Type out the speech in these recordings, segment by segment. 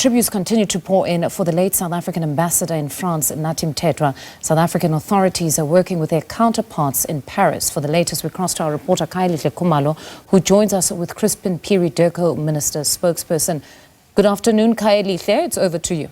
tributes continue to pour in for the late South African ambassador in France, Nathi Mthethwa. South African authorities are working with their counterparts in Paris. For the latest, we cross to our reporter Khayelihle Khumalo, who joins us with Chrispin Phiri, DIRCO Minister spokesperson. Good afternoon, Khayelihle. It's over to you.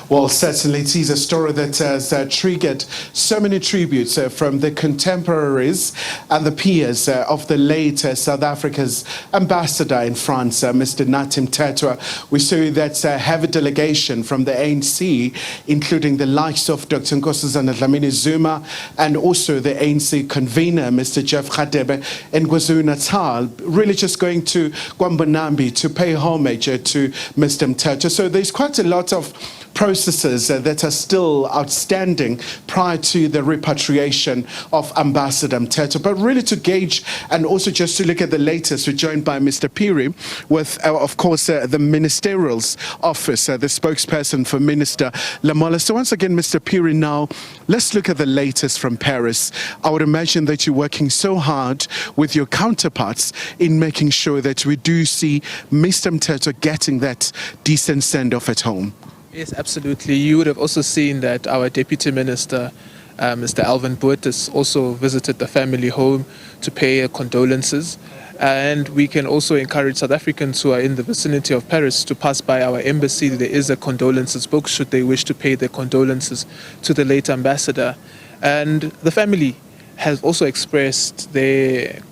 Well, certainly it is a story that has triggered so many tributes from the contemporaries and the peers of the late South Africa's ambassador in France, Mr. Nathi Mthethwa. We saw that heavy delegation from the ANC, including the likes of Dr. Nkosazana Dlamini Zuma and also the ANC convener, Mr. Jeff Radebe in KwaZulu-Natal, really just going to Kwambonambi to pay homage to Mr. Mthethwa. So there's quite a lot of processes that are still outstanding prior to the repatriation of Ambassador Mthethwa. But really to gauge and also just to look at the latest, we're joined by Mr. Phiri with, of course, the Ministerial's office, the spokesperson for Minister Lamola. So once again, Mr. Phiri, now let's look at the latest from Paris. I would imagine that you're working so hard with your counterparts in making sure that we do see Mr. Mthethwa getting that decent send-off at home. Yes, absolutely. You would have also seen that our Deputy Minister, Mr. Alvin Boot, has also visited the family home to pay condolences. And we can also encourage South Africans who are in the vicinity of Paris to pass by our embassy. There is a condolences book should they wish to pay their condolences to the late ambassador. And the family has also expressed their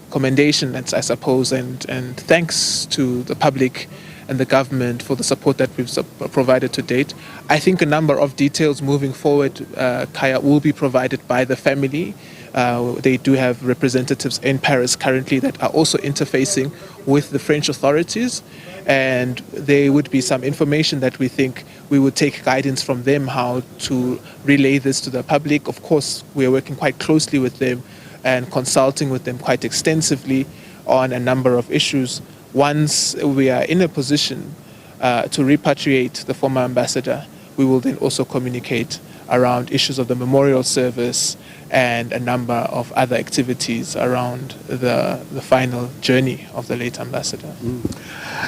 commendation, I suppose, and thanks to the public and the government for the support that we've provided to date. I think a number of details moving forward, Kaya, will be provided by the family. They do have representatives in Paris currently that are also interfacing with the French authorities, and there would be some information that we think we would take guidance from them how to relay this to the public. Of course, we are working quite closely with them and consulting with them quite extensively on a number of issues. Once we are in a position to repatriate the former ambassador, we will then also communicate around issues of the memorial service and a number of other activities around the final journey of the late ambassador.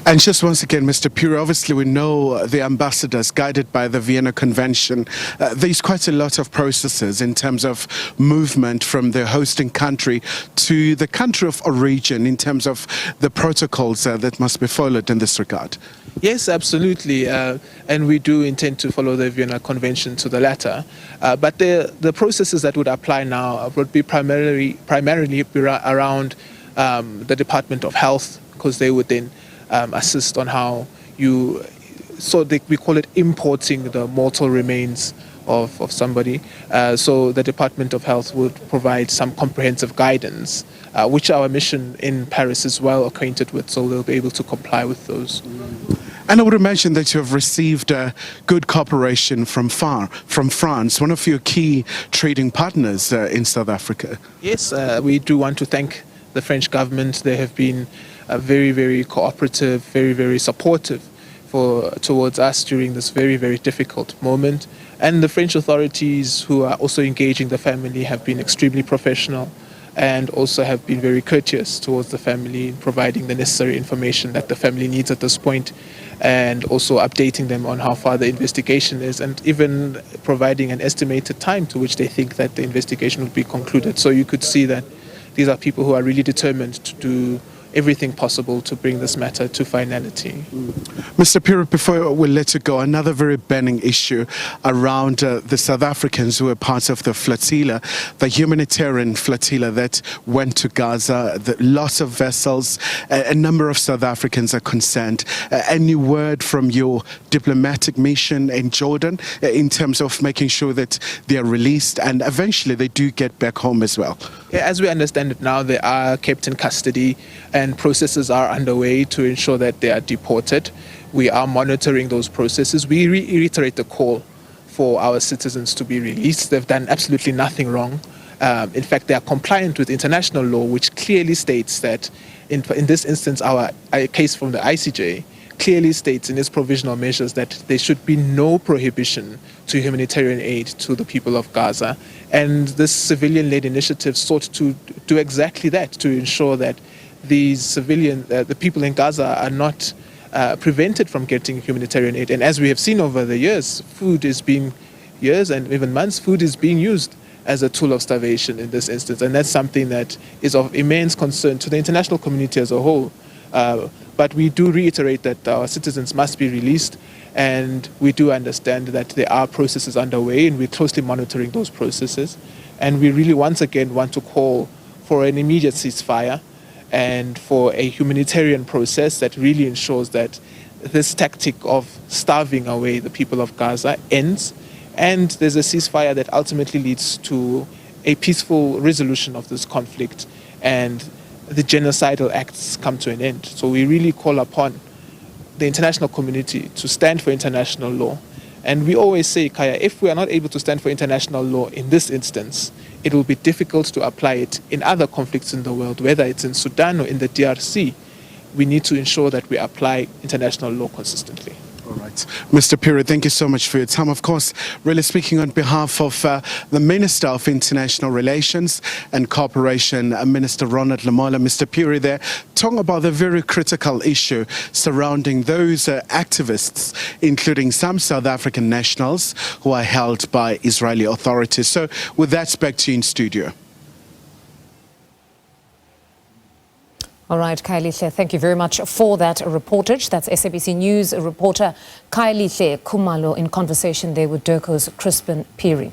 And just once again, Mr. Phiri, obviously we know the ambassadors guided by the Vienna Convention. There's quite a lot of processes in terms of movement from the hosting country to the country of origin in terms of the protocols that must be followed in this regard. Yes, absolutely, and we do intend to follow the Vienna Convention to the latter. But the processes that would apply now would be primarily around the Department of Health, because they would then assist on how you, we call it importing the mortal remains of somebody. So the Department of Health would provide some comprehensive guidance, which our mission in Paris is well acquainted with, so they'll be able to comply with those. And I would imagine that you have received good cooperation from France, one of your key trading partners in South Africa. Yes, we do want to thank the French government. They have been very, very cooperative, very, very supportive towards us during this very, very difficult moment. And the French authorities, who are also engaging the family, have been extremely professional and also have been very courteous towards the family, providing the necessary information that the family needs at this point, and also updating them on how far the investigation is, and even providing an estimated time to which they think that the investigation will be concluded. So you could see that these are people who are really determined to do everything possible to bring this matter to finality. Mr. Phiri, before we let you go, another very burning issue around the South Africans who were part of the flotilla, the humanitarian flotilla that went to Gaza, the loss of vessels. A number of South Africans are concerned. Any word from your diplomatic mission in Jordan in terms of making sure that they are released and eventually they do get back home as well? Yeah, as we understand it now, they are kept in custody and processes are underway to ensure that they are deported. We are monitoring those processes. We reiterate the call for our citizens to be released. They've done absolutely nothing wrong. In fact, they are compliant with international law, which clearly states that, in this instance, our case from the ICJ clearly states in its provisional measures that there should be no prohibition to humanitarian aid to the people of Gaza. And this civilian-led initiative sought to do exactly that, to ensure that these the people in Gaza are not prevented from getting humanitarian aid. And as we have seen over the years, years and even months, food is being used as a tool of starvation in this instance. And that's something that is of immense concern to the international community as a whole. But we do reiterate that our citizens must be released, and we do understand that there are processes underway, and we're closely monitoring those processes. And we really once again want to call for an immediate ceasefire and for a humanitarian process that really ensures that this tactic of starving away the people of Gaza ends, and there's a ceasefire that ultimately leads to a peaceful resolution of this conflict and the genocidal acts come to an end. So we really call upon the international community to stand for international law. And we always say, Kaya, if we are not able to stand for international law in this instance, it will be difficult to apply it in other conflicts in the world, whether it's in Sudan or in the DRC. We need to ensure that we apply international law consistently. All right. Mr. Phiri, thank you so much for your time. Of course, really speaking on behalf of the Minister of International Relations and Cooperation, Minister Ronald Lamola. Mr. Phiri there, talking about the very critical issue surrounding those activists, including some South African nationals who are held by Israeli authorities. So with that, back to you in studio. All right, Khayelihle, thank you very much for that reportage. That's SABC News reporter Khayelihle Khumalo in conversation there with DIRCO's Chrispin Phiri.